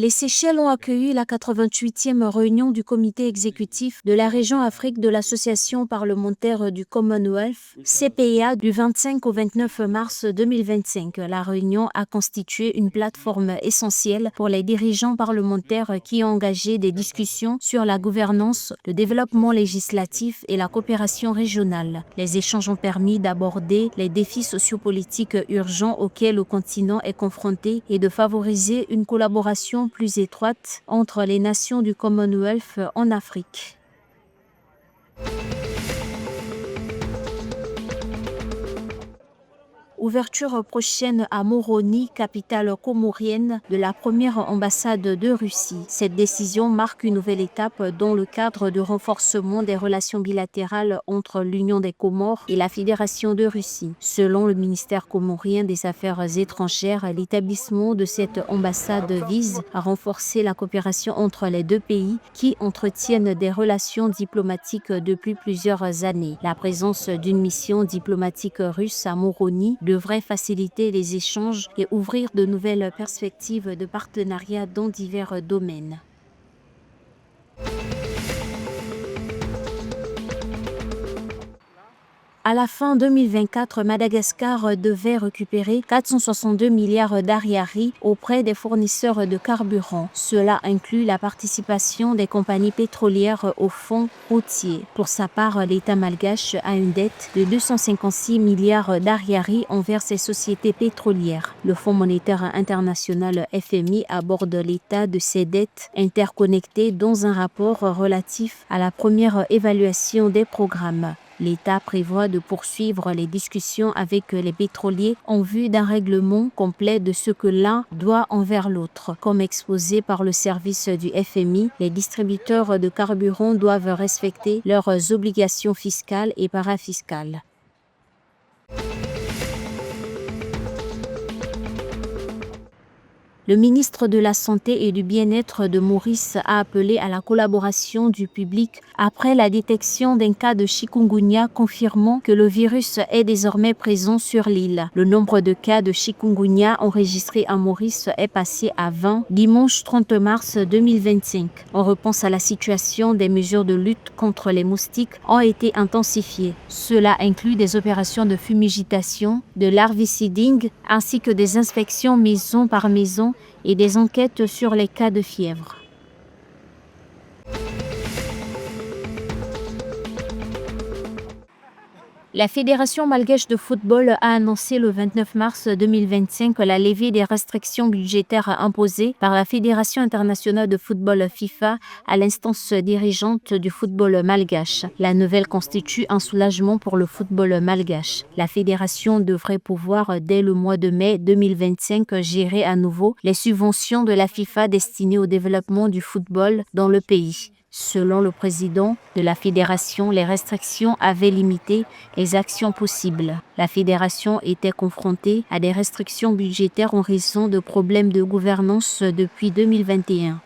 Les Seychelles ont accueilli la 88e réunion du comité exécutif de la région Afrique de l'Association parlementaire du Commonwealth, CPIA, du 25 au 29 mars 2025. La réunion a constitué une plateforme essentielle pour les dirigeants parlementaires qui ont engagé des discussions sur la gouvernance, le développement législatif et la coopération régionale. Les échanges ont permis d'aborder les défis sociopolitiques urgents auxquels le continent est confronté et de favoriser une collaboration plus étroite entre les nations du Commonwealth en Afrique. Ouverture prochaine à Moroni, capitale comorienne, de la première ambassade de Russie. Cette décision marque une nouvelle étape dans le cadre du renforcement des relations bilatérales entre l'Union des Comores et la Fédération de Russie. Selon le ministère comorien des Affaires étrangères, l'établissement de cette ambassade vise à renforcer la coopération entre les deux pays qui entretiennent des relations diplomatiques depuis plusieurs années. La présence d'une mission diplomatique russe à Moroni devrait faciliter les échanges et ouvrir de nouvelles perspectives de partenariat dans divers domaines. À la fin 2024, Madagascar devait récupérer 462 milliards d'ariary auprès des fournisseurs de carburant. Cela inclut la participation des compagnies pétrolières au fonds routier. Pour sa part, l'État malgache a une dette de 256 milliards d'ariary envers ses sociétés pétrolières. Le Fonds monétaire international FMI aborde l'état de ces dettes interconnectées dans un rapport relatif à la première évaluation des programmes. L'État prévoit de poursuivre les discussions avec les pétroliers en vue d'un règlement complet de ce que l'un doit envers l'autre. Comme exposé par le service du FMI, les distributeurs de carburant doivent respecter leurs obligations fiscales et parafiscales. Le ministre de la Santé et du Bien-être de Maurice a appelé à la collaboration du public après la détection d'un cas de chikungunya confirmant que le virus est désormais présent sur l'île. Le nombre de cas de chikungunya enregistrés à Maurice est passé à 20 dimanche 30 mars 2025. En réponse à la situation, des mesures de lutte contre les moustiques ont été intensifiées. Cela inclut des opérations de fumigitation, de larviciding ainsi que des inspections maison par maison et des enquêtes sur les cas de fièvre. La Fédération malgache de football a annoncé le 29 mars 2025 la levée des restrictions budgétaires imposées par la Fédération internationale de football FIFA à l'instance dirigeante du football malgache. La nouvelle constitue un soulagement pour le football malgache. La fédération devrait pouvoir, dès le mois de mai 2025, gérer à nouveau les subventions de la FIFA destinées au développement du football dans le pays. Selon le président de la fédération, les restrictions avaient limité les actions possibles. La fédération était confrontée à des restrictions budgétaires en raison de problèmes de gouvernance depuis 2021.